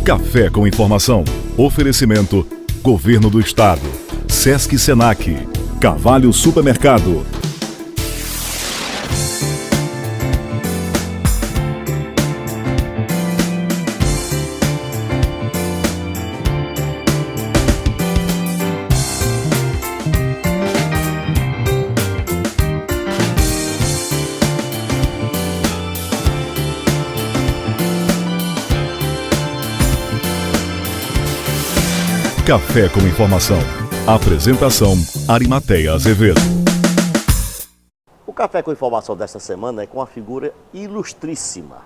Café com informação. Oferecimento: Governo do Estado, Sesc e Senac, Carvalho Supermercado. Café com informação. Apresentação: Arimateia Azevedo. O Café com informação desta semana é com uma figura ilustríssima.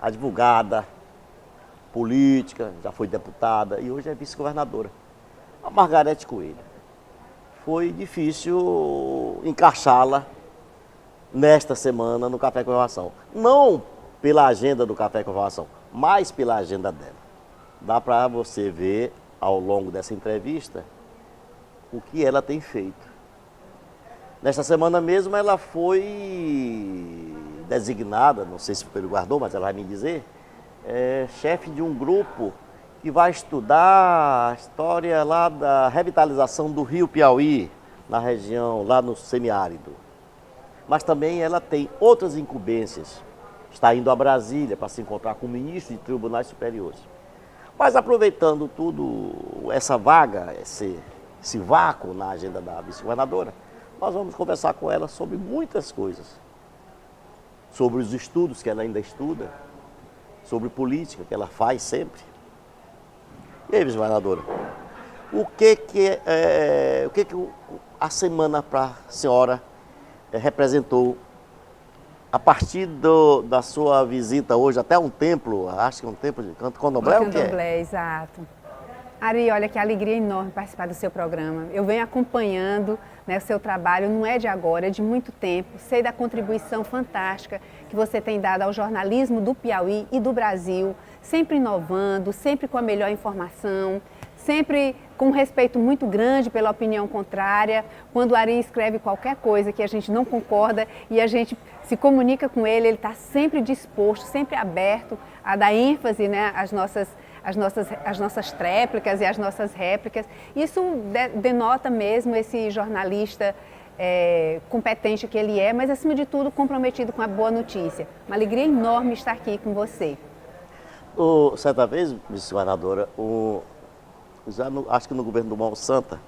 Advogada, política, já foi deputada e hoje é vice-governadora. A Margarete Coelho. Foi difícil encaixá-la nesta semana no Café com informação. Não pela agenda do Café com informação, mas pela agenda dela. Dá para você ver ao longo dessa entrevista o que ela tem feito. Nesta semana mesmo ela foi designada, não sei se ele guardou, mas ela vai me dizer, chefe de um grupo que vai estudar a história lá da revitalização do Rio Piauí, na região, lá no semiárido. Mas também ela tem outras incumbências. Está indo a Brasília para se encontrar com o ministro de tribunais superiores. Mas aproveitando tudo, essa vaga, esse vácuo na agenda da vice-governadora, nós vamos conversar com ela sobre muitas coisas. Sobre os estudos que ela ainda estuda, sobre política que ela faz sempre. E aí, vice-governadora, o que a semana para a senhora representou a partir da sua visita hoje até um templo, acho que é um templo de Candomblé, o que é? Candomblé, exato. Ari, olha que alegria enorme participar do seu programa. Eu venho acompanhando, né, o seu trabalho, não é de agora, é de muito tempo. Sei da contribuição fantástica que você tem dado ao jornalismo do Piauí e do Brasil, sempre inovando, sempre com a melhor informação, sempre com um respeito muito grande pela opinião contrária. Quando o Ari escreve qualquer coisa que a gente não concorda e a gente se comunica com ele, ele está sempre disposto, sempre aberto a dar ênfase, né, às nossas tréplicas e às nossas réplicas. Isso denota mesmo esse jornalista competente que ele é, mas acima de tudo comprometido com a boa notícia. Uma alegria enorme estar aqui com você. Certa vez, vice-governadora, acho que no governo do Mão Santa,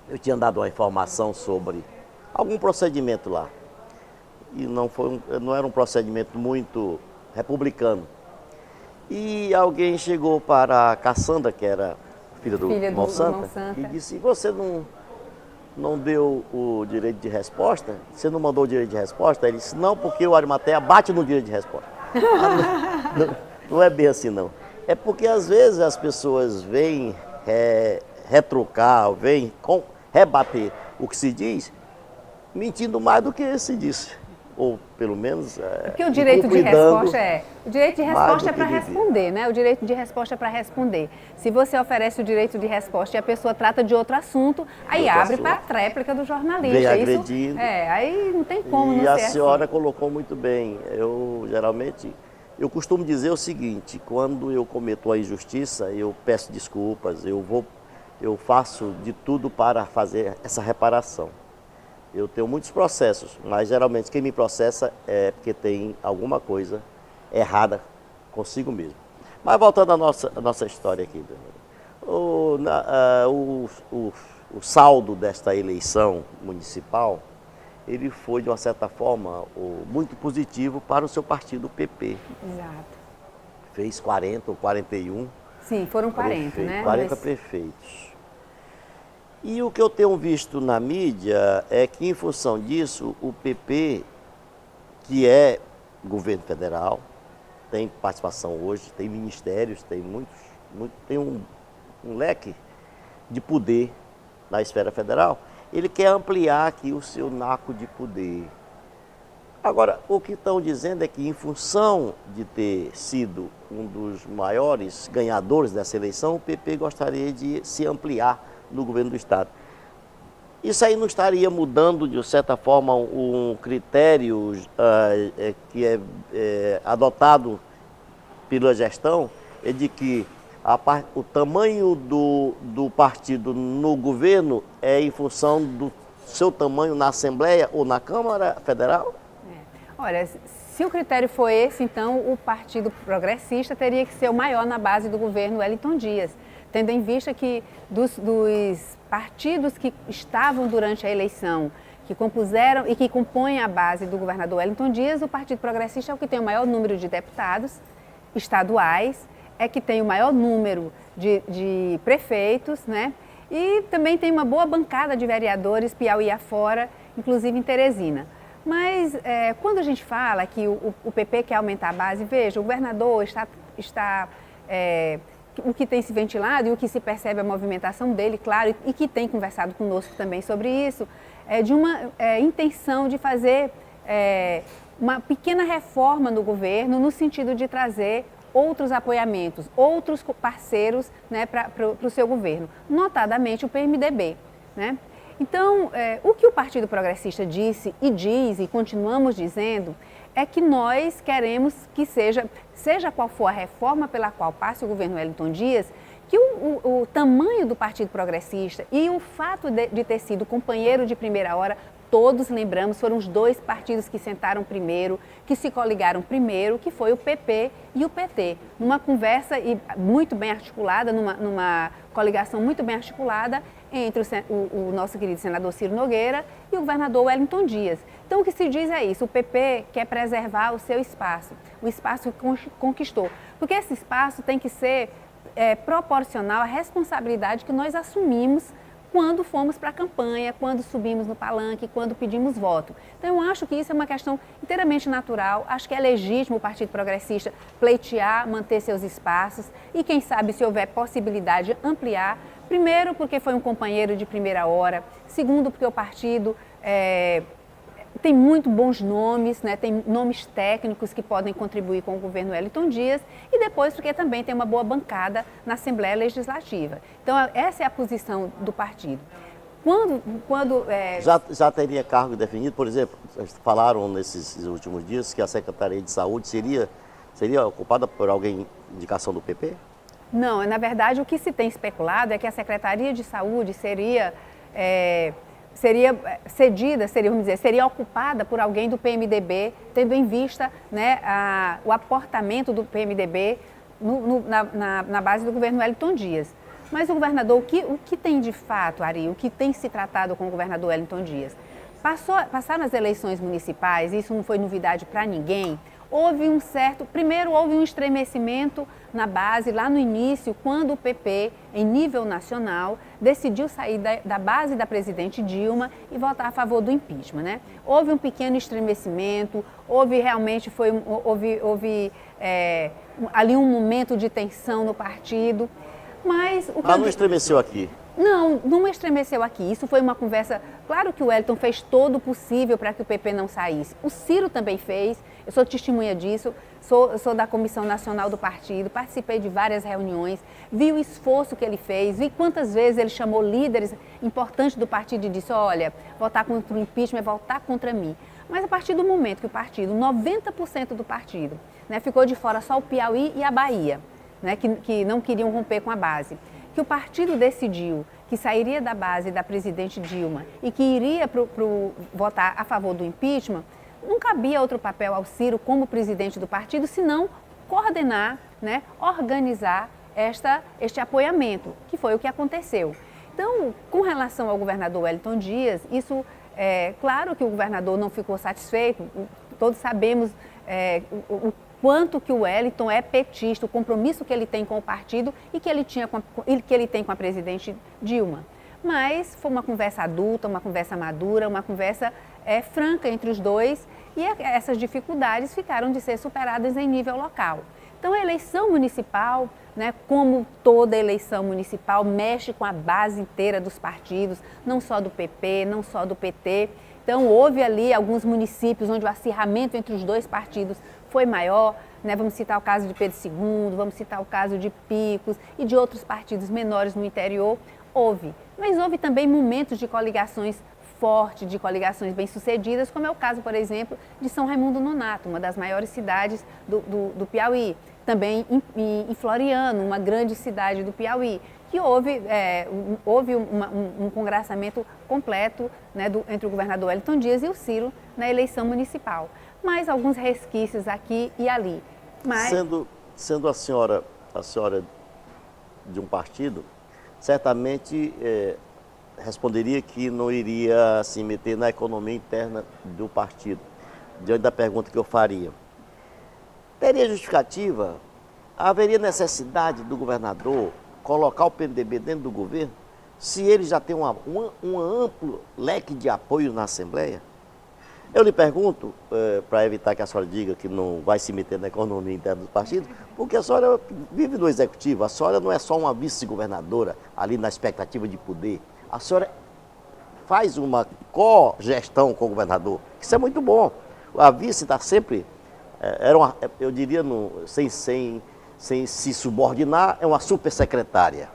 eu tinha dado uma informação sobre algum procedimento lá. E não era um procedimento muito republicano. E alguém chegou para a Cassandra, que era filha do Mão Santa, e disse: você não deu o direito de resposta? Você não mandou o direito de resposta? Ele disse: não, porque o Arimateia bate no direito de resposta. Não é bem assim, não. É porque às vezes as pessoas vêm retrucar, vêm rebater o que se diz, mentindo mais do que se disse. Ou pelo menos porque o direito de resposta é para responder, né? O direito de resposta é para responder. Se você oferece o direito de resposta e a pessoa trata de outro assunto, aí abre para a tréplica do jornalista. Vem agredindo. Aí não tem como não ser assim. E a senhora colocou muito bem. Eu costumo dizer o seguinte: quando eu cometo uma injustiça, eu peço desculpas, eu faço de tudo para fazer essa reparação. Eu tenho muitos processos, mas geralmente quem me processa é porque tem alguma coisa errada consigo mesmo. Mas voltando à nossa história aqui, o saldo desta eleição municipal, ele foi, de uma certa forma, muito positivo para o seu partido, o PP. Exato. Fez 40 ou 41. Sim, foram 40, né? 40 prefeitos. E o que eu tenho visto na mídia é que, em função disso, o PP, que é governo federal, tem participação hoje, tem ministérios, tem tem um leque de poder na esfera federal, ele quer ampliar aqui o seu naco de poder. Agora, o que estão dizendo é que, em função de ter sido um dos maiores ganhadores dessa eleição, o PP gostaria de se ampliar no governo do Estado. Isso aí não estaria mudando, de certa forma, um critério que é adotado pela gestão, é de que o tamanho do partido no governo é em função do seu tamanho na Assembleia ou na Câmara Federal? Olha, se o critério for esse, então o Partido Progressista teria que ser o maior na base do governo Wellington Dias, tendo em vista que dos partidos que estavam durante a eleição, que compuseram e que compõem a base do governador Wellington Dias, o Partido Progressista é o que tem o maior número de deputados estaduais, é que tem o maior número de prefeitos, né? E também tem uma boa bancada de vereadores Piauí afora, inclusive em Teresina. Mas quando a gente fala que o PP quer aumentar a base, veja, o governador o que tem se ventilado e o que se percebe a movimentação dele, claro, e que tem conversado conosco também sobre isso, é de uma intenção de fazer uma pequena reforma no governo no sentido de trazer outros apoiamentos, outros parceiros, né, para o seu governo, notadamente o PMDB, né? Então, o que o Partido Progressista disse e diz, e continuamos dizendo, é que nós queremos que seja qual for a reforma pela qual passe o governo Wellington Dias, que o tamanho do Partido Progressista e o fato de ter sido companheiro de primeira hora, todos lembramos, foram os dois partidos que sentaram primeiro, que se coligaram primeiro, que foi o PP e o PT. Numa conversa muito bem articulada, numa coligação muito bem articulada entre o nosso querido senador Ciro Nogueira e o governador Wellington Dias. Então, o que se diz é isso, o PP quer preservar o seu espaço, o espaço que conquistou, porque esse espaço tem que ser proporcional à responsabilidade que nós assumimos quando fomos para a campanha, quando subimos no palanque, quando pedimos voto. Então, eu acho que isso é uma questão inteiramente natural, acho que é legítimo o Partido Progressista pleitear, manter seus espaços e, quem sabe, se houver possibilidade, ampliar. Primeiro, porque foi um companheiro de primeira hora. Segundo, porque o partido tem muito bons nomes, né? Tem nomes técnicos que podem contribuir com o governo Wellington Dias. E depois, porque também tem uma boa bancada na Assembleia Legislativa. Então, essa é a posição do partido. Já teria cargo definido? Por exemplo, falaram nesses últimos dias que a Secretaria de Saúde seria ocupada por alguém, indicação do PP? Não, na verdade, o que se tem especulado é que a Secretaria de Saúde seria cedida, seria ocupada por alguém do PMDB, tendo em vista, né, o aportamento do PMDB na base do governo Wellington Dias. Mas o governador, o que tem de fato, Ari, o que tem se tratado com o governador Wellington Dias? Passaram as eleições municipais, isso não foi novidade para ninguém, primeiro houve um estremecimento na base, lá no início, quando o PP, em nível nacional, decidiu sair da base da presidente Dilma e votar a favor do impeachment, né? Houve um pequeno estremecimento, houve ali um momento de tensão no partido, mas... não estremeceu aqui? Não estremeceu aqui. Isso foi uma conversa... Claro que o Wellington fez todo o possível para que o PP não saísse. O Ciro também fez, eu sou testemunha disso, sou da Comissão Nacional do Partido, participei de várias reuniões, vi o esforço que ele fez, vi quantas vezes ele chamou líderes importantes do partido e disse, olha, votar contra o impeachment é votar contra mim. Mas a partir do momento que o partido, 90% do partido, né, ficou de fora só o Piauí e a Bahia, né, que não queriam romper com a base, que o partido decidiu que sairia da base da presidente Dilma e que iria votar a favor do impeachment, não cabia outro papel ao Ciro como presidente do partido, senão coordenar, né, organizar este apoiamento, que foi o que aconteceu. Então, com relação ao governador Wellington Dias, isso claro que o governador não ficou satisfeito, todos sabemos o quanto que o Wellington é petista, o compromisso que ele tem com o partido e que ele tem com a presidente Dilma. Mas foi uma conversa adulta, uma conversa madura, uma conversa franca entre os dois e essas dificuldades ficaram de ser superadas em nível local. Então, a eleição municipal, né, como toda eleição municipal, mexe com a base inteira dos partidos, não só do PP, não só do PT. Então, houve ali alguns municípios onde o acirramento entre os dois partidos foi maior, né? Vamos citar o caso de Pedro II, vamos citar o caso de Picos e de outros partidos menores no interior. Mas houve também momentos de coligações fortes, de coligações bem-sucedidas, como é o caso, por exemplo, de São Raimundo Nonato, uma das maiores cidades do Piauí. também em Floriano, uma grande cidade do Piauí, que houve um congraçamento completo, né, entre o governador Wellington Dias e o Ciro na eleição municipal. Mas alguns resquícios aqui e ali. Mas... Sendo a senhora de um partido, certamente responderia que não iria se meter na economia interna do partido, diante da pergunta que eu faria. Teria justificativa? Haveria necessidade do governador colocar o PMDB dentro do governo, se ele já tem um amplo leque de apoio na Assembleia? Eu lhe pergunto, para evitar que a senhora diga que não vai se meter na economia interna do partido, porque a senhora vive no executivo, a senhora não é só uma vice-governadora ali na expectativa de poder, a senhora faz uma co-gestão com o governador, isso é muito bom. A vice está sempre, eu diria, sem se subordinar, é uma supersecretária.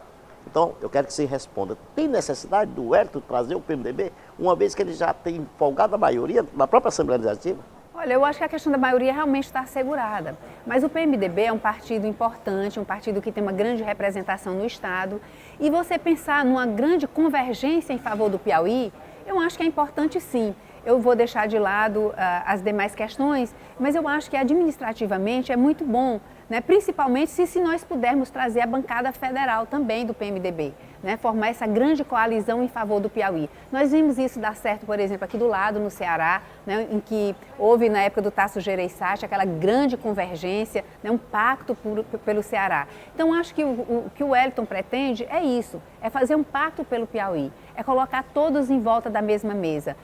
Então, eu quero que você responda. Tem necessidade do Wellington trazer o PMDB, uma vez que ele já tem folgada a maioria na própria Assembleia Legislativa? Olha, eu acho que a questão da maioria realmente está assegurada. Mas o PMDB é um partido importante, um partido que tem uma grande representação no Estado. E você pensar numa grande convergência em favor do Piauí, eu acho que é importante sim. Eu vou deixar de lado as demais questões, mas eu acho que administrativamente é muito bom, né? Principalmente se nós pudermos trazer a bancada federal também do PMDB, né? Formar essa grande coalizão em favor do Piauí. Nós vimos isso dar certo, por exemplo, aqui do lado, no Ceará, né? Em que houve, na época do Tasso Gereissati, aquela grande convergência, né? Um pacto pelo Ceará. Então, acho que o que o Wellington pretende é isso, é fazer um pacto pelo Piauí, é colocar todos em volta da mesma mesa.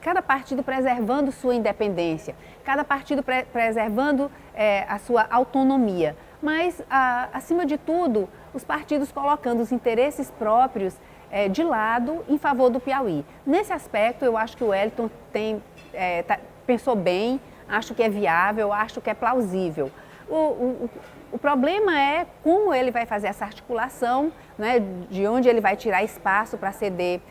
Cada partido preservando sua independência, cada partido preservando a sua autonomia. Mas, acima de tudo, os partidos colocando os interesses próprios de lado em favor do Piauí. Nesse aspecto, eu acho que o Wellington pensou bem, acho que é viável, acho que é plausível. O problema é como ele vai fazer essa articulação, né, de onde ele vai tirar espaço para ceder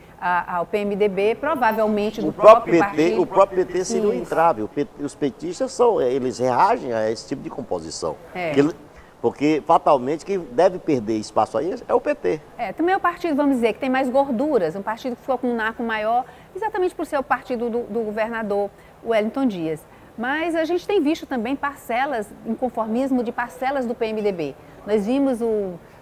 ao PMDB, provavelmente do próprio partido. O próprio PT seria um entrave. Os petistas eles reagem a esse tipo de composição. Porque fatalmente quem deve perder espaço aí é o PT. Também é o partido, vamos dizer, que tem mais gorduras, um partido que ficou com um naco maior, exatamente por ser o partido do governador Wellington Dias. Mas a gente tem visto também parcelas, inconformismo de parcelas do PMDB. Nós vimos,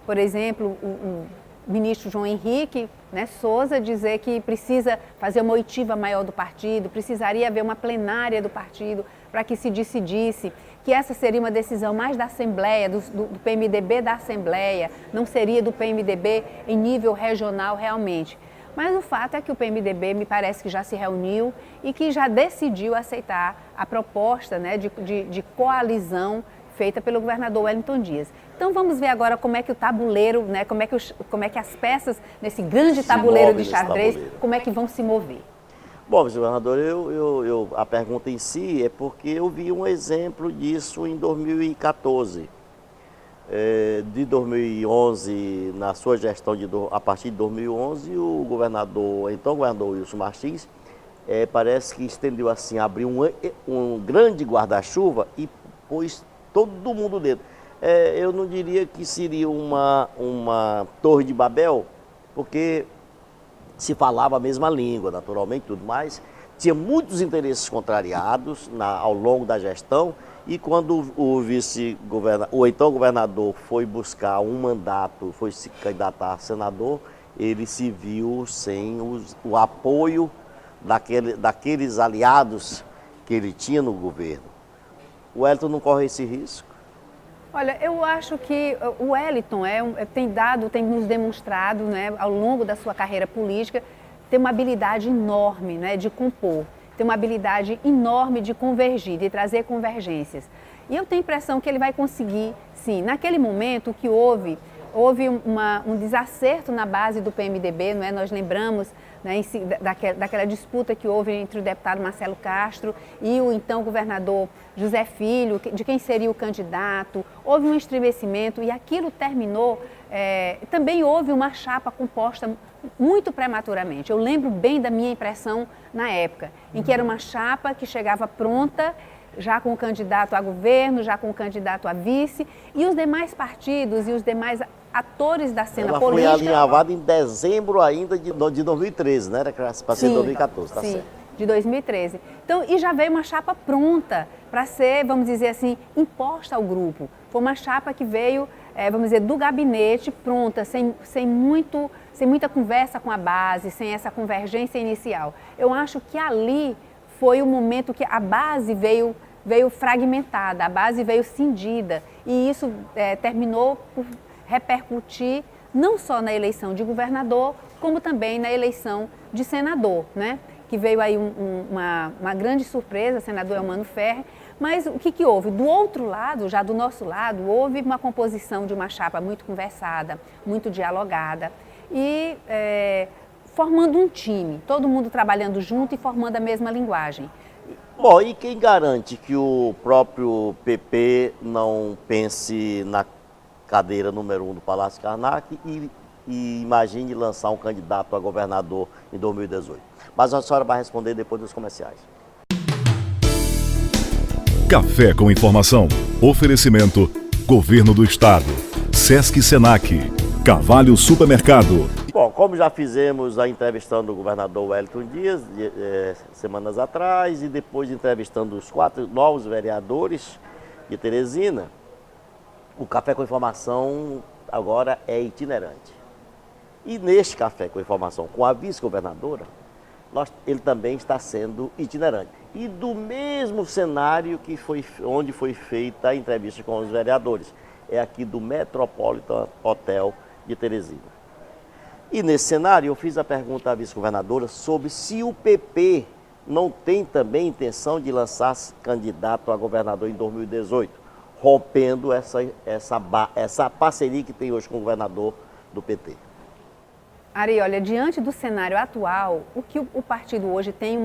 por exemplo, o ministro João Henrique, né, Souza, dizer que precisa fazer uma oitiva maior do partido, precisaria haver uma plenária do partido para que se decidisse que essa seria uma decisão mais da Assembleia, do PMDB da Assembleia, não seria do PMDB em nível regional realmente. Mas o fato é que o PMDB me parece que já se reuniu e que já decidiu aceitar a proposta, né, de coalizão feita pelo governador Wellington Dias. Então vamos ver agora como é que o tabuleiro, né, como é que as peças nesse grande tabuleiro de xadrez, como é que vão se mover. Bom, governador, a pergunta em si é porque eu vi um exemplo disso em 2014. De 2011, na sua gestão, a partir de 2011, o então governador Wilson Martins, parece que estendeu assim, abriu um grande guarda-chuva e pôs todo mundo dentro. Eu não diria que seria uma torre de Babel, porque se falava a mesma língua, naturalmente, tudo mais. Tinha muitos interesses contrariados ao longo da gestão. E quando o então governador foi buscar um mandato, foi se candidatar a senador, ele se viu sem o apoio daqueles aliados que ele tinha no governo. O Wellington não corre esse risco? Olha, eu acho que o Wellington tem nos demonstrado, né, ao longo da sua carreira política, ter uma habilidade enorme, né, de compor. Tem uma habilidade enorme de convergir, de trazer convergências. E eu tenho a impressão que ele vai conseguir, sim. Naquele momento que houve um desacerto na base do PMDB, não é? Nós lembramos, né, daquela disputa que houve entre o deputado Marcelo Castro e o então governador José Filho, de quem seria o candidato. Houve um estremecimento e aquilo terminou. Também houve uma chapa composta muito prematuramente. Eu lembro bem da minha impressão na época, em que era uma chapa que chegava pronta, já com o candidato a governo, já com o candidato a vice, e os demais partidos e os demais atores da cena política. Ela foi alinhavada em dezembro ainda de 2013, né? Era para ser em 2014, tá certo. De 2013. Então, e já veio uma chapa pronta para ser, vamos dizer assim, imposta ao grupo. Foi uma chapa que veio, vamos dizer, do gabinete pronta, sem muita conversa com a base, sem essa convergência inicial. Eu acho que ali foi o momento que a base veio fragmentada, a base veio cindida, e isso terminou por repercutir não só na eleição de governador, como também na eleição de senador, né? Que veio aí uma grande surpresa, o senador Elmano Ferrer. Mas o que houve? Do outro lado, já do nosso lado, houve uma composição de uma chapa muito conversada, muito dialogada e formando um time, todo mundo trabalhando junto e formando a mesma linguagem. Bom, e quem garante que o próprio PP não pense na cadeira número 1 do Palácio Karnak e imagine lançar um candidato a governador em 2018? Mas a senhora vai responder depois dos comerciais. Café com informação. Oferecimento: Governo do Estado, Sesc Senac, Carvalho Supermercado. Bom, como já fizemos a entrevistando o governador Wellington Dias semanas atrás e depois entrevistando os 4 novos vereadores de Teresina, o Café com Informação agora é itinerante. E neste Café com Informação com a vice-governadora, ele também está sendo itinerante. E do mesmo cenário onde foi feita a entrevista com os vereadores, é aqui do Metropolitan Hotel de Teresina. E nesse cenário eu fiz a pergunta à vice-governadora sobre se o PP não tem também intenção de lançar candidato a governador em 2018, rompendo essa parceria que tem hoje com o governador do PT. Ari, olha, diante do cenário atual, o que o partido hoje tem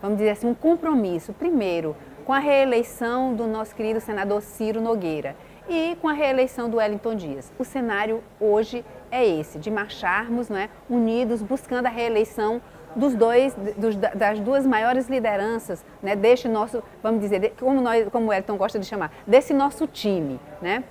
vamos dizer assim, um compromisso, primeiro, com a reeleição do nosso querido senador Ciro Nogueira e com a reeleição do Wellington Dias. O cenário hoje é esse, de marcharmos, né, unidos, buscando a reeleição das duas maiores lideranças, né, deste nosso, vamos dizer, como o Wellington gosta de chamar, desse nosso time, né?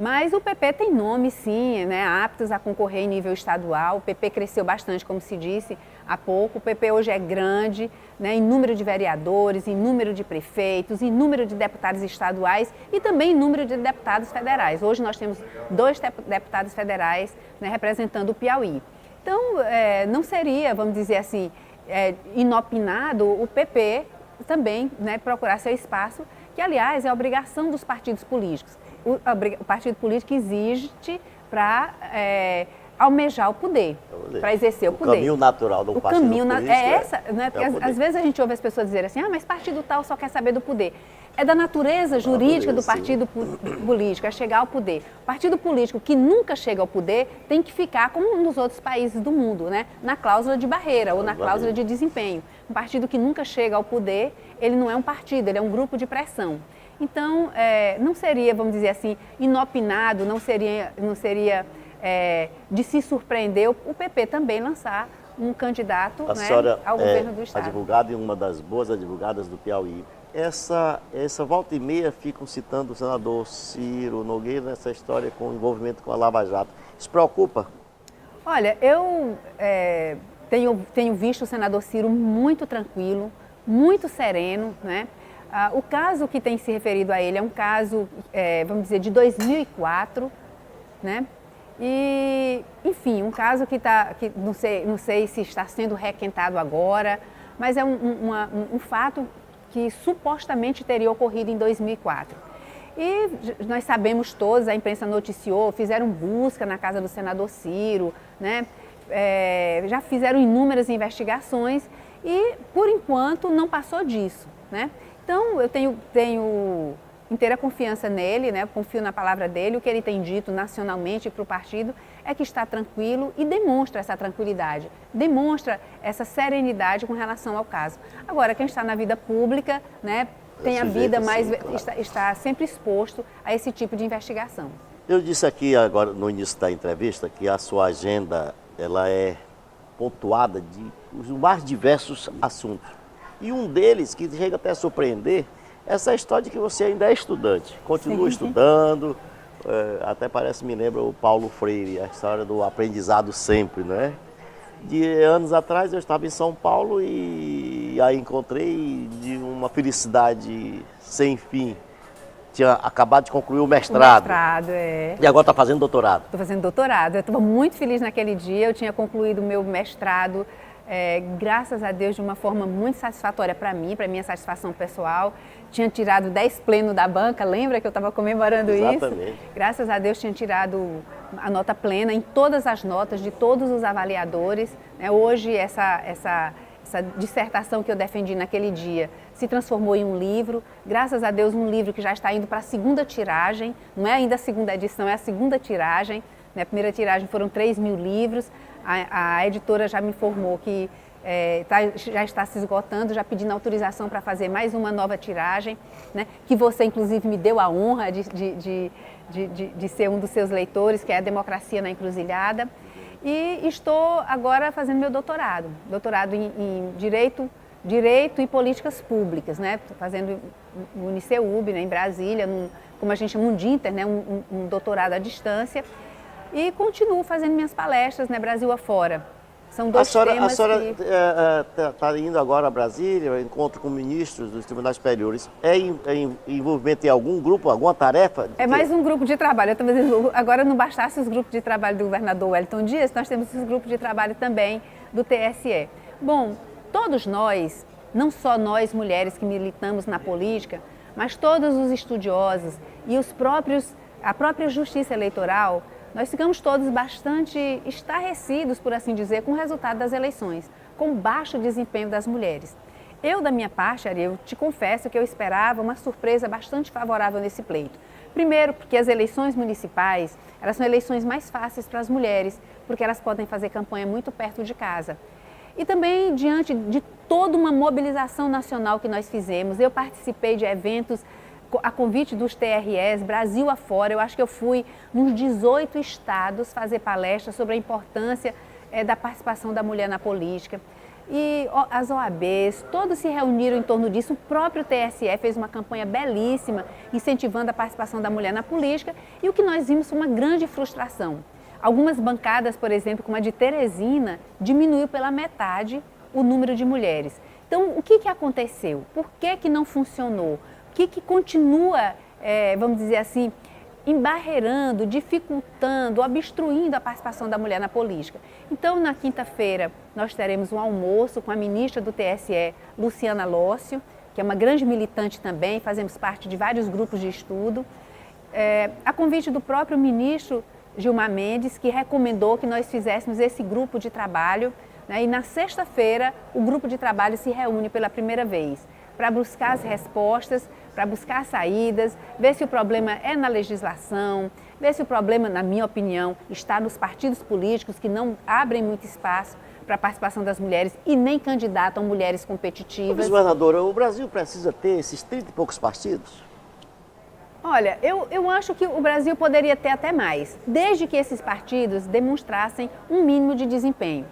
Mas o PP tem nome, sim, né, aptos a concorrer em nível estadual. O PP cresceu bastante, como se disse há pouco. O PP hoje é grande, né, em número de vereadores, em número de prefeitos, em número de deputados estaduais e também em número de deputados federais. Hoje nós temos 2 deputados federais, né, representando o Piauí. Então, não seria, vamos dizer assim, inopinado o PP também, né, procurar seu espaço, que, aliás, é a obrigação dos partidos políticos. O partido político existe para almejar o poder, para exercer o poder. O caminho natural do partido político né? Porque às vezes a gente ouve as pessoas dizerem assim, mas partido tal só quer saber do poder. É da natureza jurídica do partido político, é chegar ao poder. O partido político que nunca chega ao poder tem que ficar, como nos outros países do mundo, né, na cláusula de barreira ou na cláusula de desempenho. Um partido que nunca chega ao poder, ele não é um partido, ele é um grupo de pressão. Então, não seria, vamos dizer assim, inopinado, não seria de se surpreender o PP também lançar um candidato, né, ao governo do Estado. A advogada e uma das boas advogadas do Piauí. Essa volta e meia ficam citando o senador Ciro Nogueira nessa história com envolvimento com a Lava Jato. Isso preocupa? Olha, eu tenho visto o senador Ciro muito tranquilo, muito sereno, né? O caso que tem se referido a ele é um caso, vamos dizer, de 2004, né? E, enfim, um caso que não sei se está sendo requentado agora, mas é um fato que supostamente teria ocorrido em 2004. E nós sabemos todos, a imprensa noticiou, fizeram busca na casa do senador Ciro, né? Já fizeram inúmeras investigações e, por enquanto, não passou disso, né? Então, eu tenho inteira confiança nele, né? Confio na palavra dele. O que ele tem dito nacionalmente para o partido é que está tranquilo e demonstra essa tranquilidade, demonstra essa serenidade com relação ao caso. Agora, quem está na vida pública, né, tem a vida mais, está sempre exposto a esse tipo de investigação. Eu disse aqui agora no início da entrevista que a sua agenda ela é pontuada de os mais diversos assuntos. E um deles, que chega até a surpreender, essa história de que você ainda é estudante, continua estudando, até parece, me lembra o Paulo Freire, a história do aprendizado sempre, né? De anos atrás eu estava em São Paulo e aí encontrei de uma felicidade sem fim. Tinha acabado de concluir o mestrado. E agora está fazendo doutorado. Estou fazendo doutorado. Eu estava muito feliz naquele dia. Eu tinha concluído o meu mestrado, graças a Deus, de uma forma muito satisfatória para mim, para minha satisfação pessoal. Tinha tirado 10 pleno da banca, lembra que eu estava comemorando isso? Exatamente. Graças a Deus tinha tirado a nota plena em todas as notas de todos os avaliadores. Hoje essa dissertação que eu defendi naquele dia se transformou em um livro, graças a Deus um livro que já está indo para a segunda tiragem, não é ainda a segunda edição, é a segunda tiragem. A primeira tiragem foram 3.000 livros, a editora já me informou que já está se esgotando, já pedindo autorização para fazer mais uma nova tiragem, né, que você inclusive me deu a honra de ser um dos seus leitores, que é a Democracia na Encruzilhada. E estou agora fazendo meu doutorado em Direito e Políticas Públicas, né? Estou fazendo no Uniceub, né, em Brasília, como a gente chama, um DINTER, né, um doutorado à distância. E continuo fazendo minhas palestras, né, Brasil afora. São dois temas. A senhora está indo agora a Brasília, encontro com ministros dos tribunais superiores. É envolvimento em algum grupo, alguma tarefa? É mais um grupo de trabalho. Eu estou dizendo, agora não bastasse os grupos de trabalho do governador Wellington Dias, nós temos os grupos de trabalho também do TSE. Bom, todos nós, não só nós mulheres que militamos na política, mas todos os estudiosos e a própria justiça eleitoral, nós ficamos todos bastante estarrecidos, por assim dizer, com o resultado das eleições, com o baixo desempenho das mulheres. Eu, da minha parte, Ari, eu te confesso que eu esperava uma surpresa bastante favorável nesse pleito. Primeiro, porque as eleições municipais, elas são eleições mais fáceis para as mulheres, porque elas podem fazer campanha muito perto de casa. E também diante de toda uma mobilização nacional que nós fizemos, eu participei de eventos a convite dos TREs, Brasil afora. Eu acho que eu fui nos 18 estados fazer palestras sobre a importância da participação da mulher na política. E as OABs, todos se reuniram em torno disso. O próprio TSE fez uma campanha belíssima, incentivando a participação da mulher na política. E o que nós vimos foi uma grande frustração. Algumas bancadas, por exemplo, como a de Teresina, diminuiu pela metade o número de mulheres. Então, o que aconteceu? Por que não funcionou? O que continua, vamos dizer assim, embarreirando, dificultando, obstruindo a participação da mulher na política? Então, na quinta-feira, nós teremos um almoço com a ministra do TSE, Luciana Lócio, que é uma grande militante também, fazemos parte de vários grupos de estudo. A convite do próprio ministro Gilmar Mendes, que recomendou que nós fizéssemos esse grupo de trabalho, né? E na sexta-feira, o grupo de trabalho se reúne pela primeira vez para buscar as respostas, para buscar saídas, ver se o problema é na legislação, ver se o problema, na minha opinião, está nos partidos políticos que não abrem muito espaço para a participação das mulheres e nem candidatam mulheres competitivas. Governadora, o Brasil precisa ter esses 30 e poucos partidos? Olha, eu acho que o Brasil poderia ter até mais, desde que esses partidos demonstrassem um mínimo de desempenho.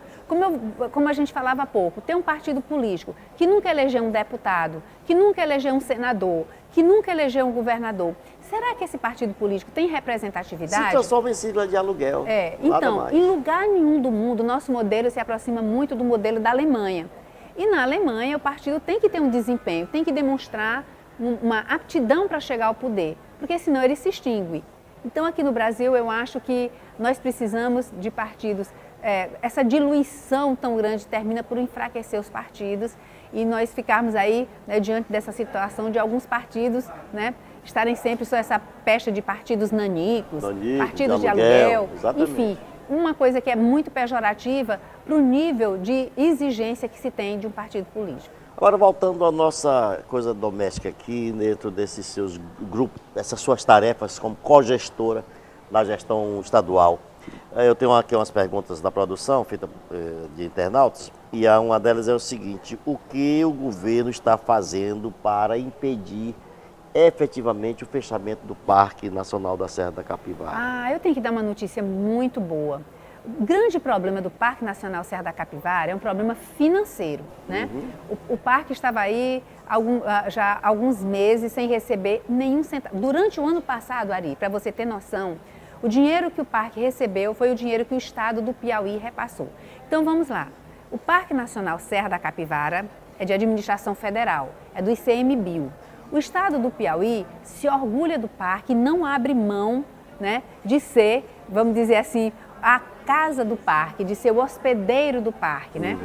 Como a gente falava há pouco, tem um partido político que nunca elegeu um deputado, que nunca elegeu um senador, que nunca elegeu um governador. Será que esse partido político tem representatividade? Se transforma em sigla de aluguel. Então, em lugar nenhum do mundo, nosso modelo se aproxima muito do modelo da Alemanha. E na Alemanha, o partido tem que ter um desempenho, tem que demonstrar uma aptidão para chegar ao poder, porque senão ele se extingue. Então, aqui no Brasil, eu acho que nós precisamos de partidos. Essa diluição tão grande termina por enfraquecer os partidos e nós ficarmos aí, né, diante dessa situação de alguns partidos, né, estarem sempre só essa pecha de partidos nanicos, partidos de aluguel, enfim, uma coisa que é muito pejorativa para o nível de exigência que se tem de um partido político. Agora, voltando à nossa coisa doméstica aqui, dentro desses seus grupos, essas suas tarefas como cogestora na gestão estadual, eu tenho aqui umas perguntas da produção, feitas de internautas, e uma delas é o seguinte: o que o governo está fazendo para impedir efetivamente o fechamento do Parque Nacional da Serra da Capivara? Eu tenho que dar uma notícia muito boa. O grande problema do Parque Nacional Serra da Capivara é um problema financeiro, né? O parque estava aí já há alguns meses sem receber nenhum centavo. Durante o ano passado, Ari, para você ter noção, o dinheiro que o parque recebeu foi o dinheiro que o estado do Piauí repassou. Então vamos lá. O Parque Nacional Serra da Capivara é de administração federal, é do ICMBio. O estado do Piauí se orgulha do parque e não abre mão, né, de ser, vamos dizer assim, a casa do parque, de ser o hospedeiro do parque, né?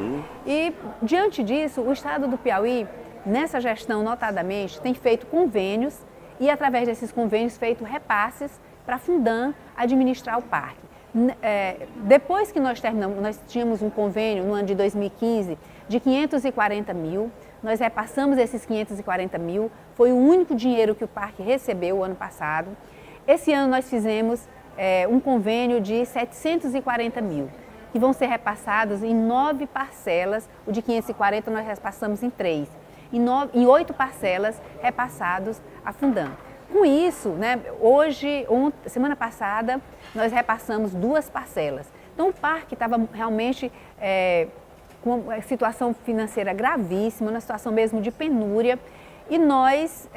E diante disso, o estado do Piauí, nessa gestão notadamente, tem feito convênios e através desses convênios feito repasses para a Fundan administrar o parque. Depois que nós terminamos, nós tínhamos um convênio no ano de 2015 de 540 mil, nós repassamos esses 540 mil, foi o único dinheiro que o parque recebeu o ano passado. Esse ano nós fizemos um convênio de 740 mil, que vão ser repassados em 9 parcelas, o de 540 nós repassamos em 3, em 8 parcelas repassados à Fundan. Com isso, né, semana passada, nós repassamos 2 parcelas. Então o parque estava realmente com uma situação financeira gravíssima, uma situação mesmo de penúria, e nós,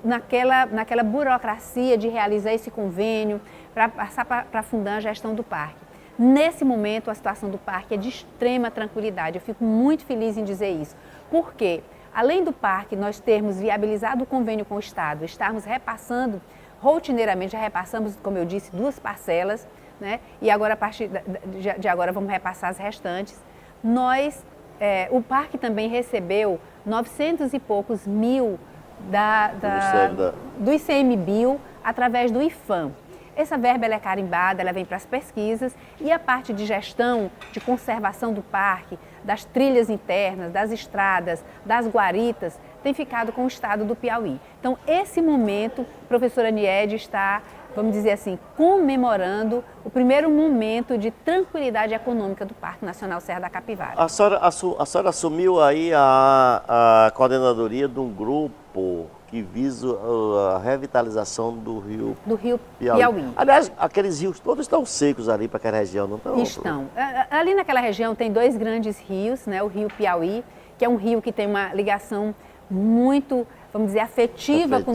naquela burocracia de realizar esse convênio, para passar para a Fundan a gestão do parque. Nesse momento, a situação do parque é de extrema tranquilidade. Eu fico muito feliz em dizer isso. Por quê? Além do parque, nós termos viabilizado o convênio com o Estado, estarmos repassando rotineiramente, já repassamos, como eu disse, 2 parcelas, né? E agora, a partir de agora, vamos repassar as restantes. O parque também recebeu 900 e poucos mil do ICMBio através do IFAM. Essa verba ela é carimbada, ela vem para as pesquisas e a parte de gestão, de conservação do parque, das trilhas internas, das estradas, das guaritas, tem ficado com o estado do Piauí. Então, esse momento, a professora Niede está, vamos dizer assim, comemorando o primeiro momento de tranquilidade econômica do Parque Nacional Serra da Capivara. A senhora assumiu aí a coordenadoria de um grupo que visa a revitalização do rio Piauí. Aliás, aqueles rios todos estão secos ali para aquela região, não estão? Estão. Ali naquela região tem 2 grandes rios, né? O rio Piauí, que é um rio que tem uma ligação muito, vamos dizer, afetiva com o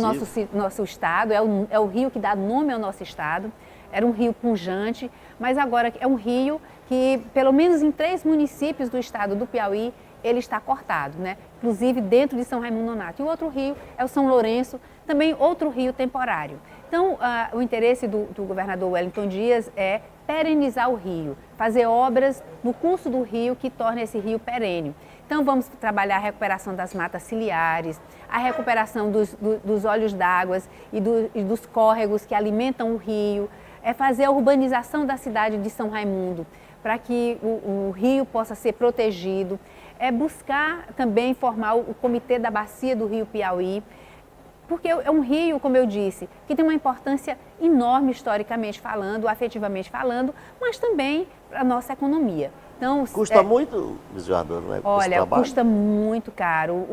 nosso estado, é o rio que dá nome ao nosso estado. Era um rio pujante, mas agora é um rio que, pelo menos em 3 municípios do estado do Piauí, ele está cortado, né? Inclusive dentro de São Raimundo Nonato. E o outro rio é o São Lourenço, também outro rio temporário. Então, o interesse do governador Wellington Dias é perenizar o rio, fazer obras no curso do rio que tornem esse rio perene. Então, vamos trabalhar a recuperação das matas ciliares, a recuperação dos olhos d'água e dos córregos que alimentam o rio, fazer a urbanização da cidade de São Raimundo, para que o rio possa ser protegido, buscar também formar o Comitê da Bacia do Rio Piauí, porque é um rio, como eu disse, que tem uma importância enorme historicamente falando, afetivamente falando, mas também para a nossa economia. Então, custa muito, desembargadora, não é? Olha, custa muito caro.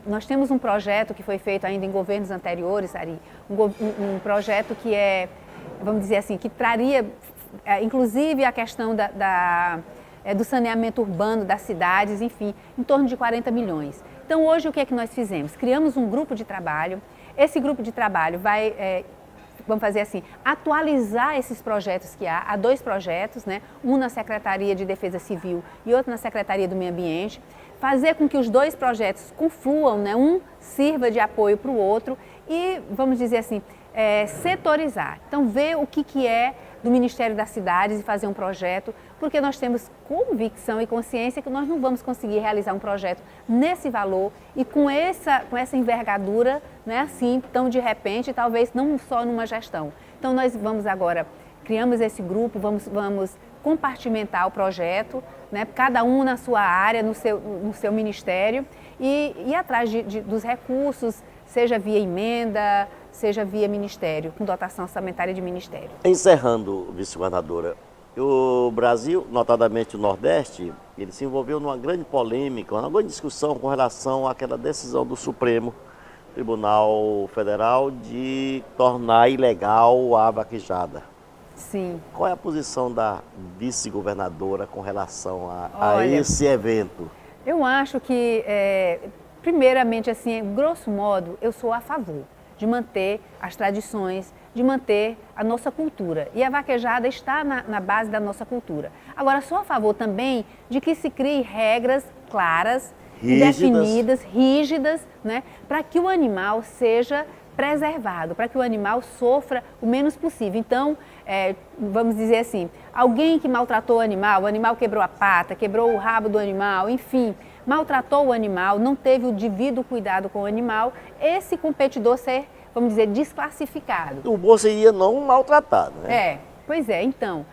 Nós temos um projeto que foi feito ainda em governos anteriores, Ari, um projeto que vamos dizer assim, que traria, inclusive, a questão do saneamento urbano das cidades, enfim, em torno de 40 milhões. Então, hoje, o que é que nós fizemos? Criamos um grupo de trabalho. Esse grupo de trabalho vai, vamos fazer assim, atualizar esses projetos que há 2 projetos, né? Um na Secretaria de Defesa Civil e outro na Secretaria do Meio Ambiente, fazer com que os 2 projetos confluam, né? Um sirva de apoio para o outro e, vamos dizer assim, setorizar. Então, ver o que é do Ministério das Cidades e fazer um projeto, porque nós temos convicção e consciência que nós não vamos conseguir realizar um projeto nesse valor e com essa envergadura, né, assim, tão de repente, talvez não só numa gestão. Então, nós vamos agora, criamos esse grupo, vamos compartimentar o projeto, né, cada um na sua área, no seu ministério, e ir atrás dos recursos, seja via emenda, seja via ministério, com dotação orçamentária de ministério. Encerrando, vice-governadora, o Brasil, notadamente o Nordeste, ele se envolveu numa grande polêmica, uma grande discussão com relação àquela decisão do Supremo Tribunal Federal de tornar ilegal a vaquejada. Sim. Qual é a posição da vice-governadora com relação a Olha, esse evento? Eu acho que, primeiramente, assim, grosso modo, eu sou a favor de manter as tradições, de manter a nossa cultura. E a vaquejada está na base da nossa cultura. Agora, sou a favor também de que se criem regras claras, definidas, rígidas, né, para que o animal seja preservado, para que o animal sofra o menos possível. Então, vamos dizer assim, alguém que maltratou o animal quebrou a pata, quebrou o rabo do animal, enfim, maltratou o animal, não teve o devido cuidado com o animal, esse competidor ser, vamos dizer, desclassificado. O bom seria não maltratar, né? Pois é, então,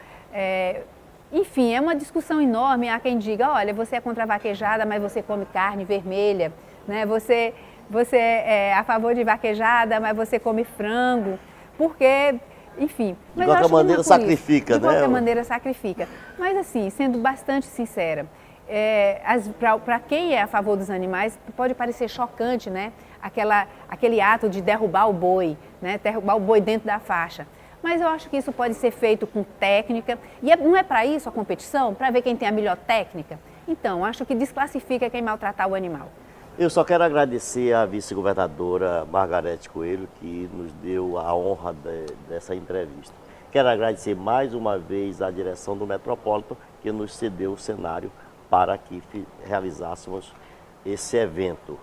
enfim, é uma discussão enorme. Há quem diga, olha, você é contra a vaquejada, mas você come carne vermelha, né? Você é a favor de vaquejada, mas você come frango, porque, enfim... De qualquer maneira sacrifica, né? De qualquer maneira sacrifica. Mas assim, sendo bastante sincera, para quem é a favor dos animais, pode parecer chocante, né? Aquele ato de derrubar o boi, né? Derrubar o boi dentro da faixa. Mas eu acho que isso pode ser feito com técnica. E não é para isso a competição? Para ver quem tem a melhor técnica? Então, acho que desclassifica quem maltratar o animal. Eu só quero agradecer à vice-governadora Margarete Coelho, que nos deu a honra dessa entrevista. Quero agradecer mais uma vez à direção do Metropolitan, que nos cedeu o cenário para que realizássemos esse evento.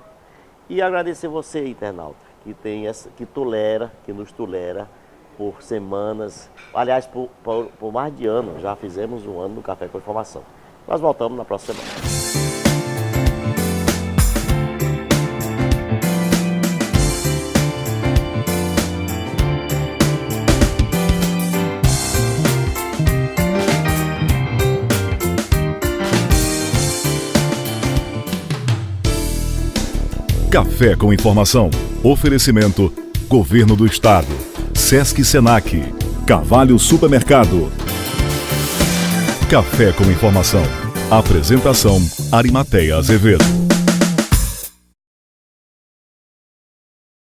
E agradecer você, internauta, que nos tolera por semanas, aliás, por mais de ano. Já fizemos um ano no Café com Informação. Nós voltamos na próxima semana. Café com Informação. Oferecimento: Governo do Estado, Sesc Senac, Cavalho Supermercado. Café com Informação. Apresentação: Arimateia Azevedo.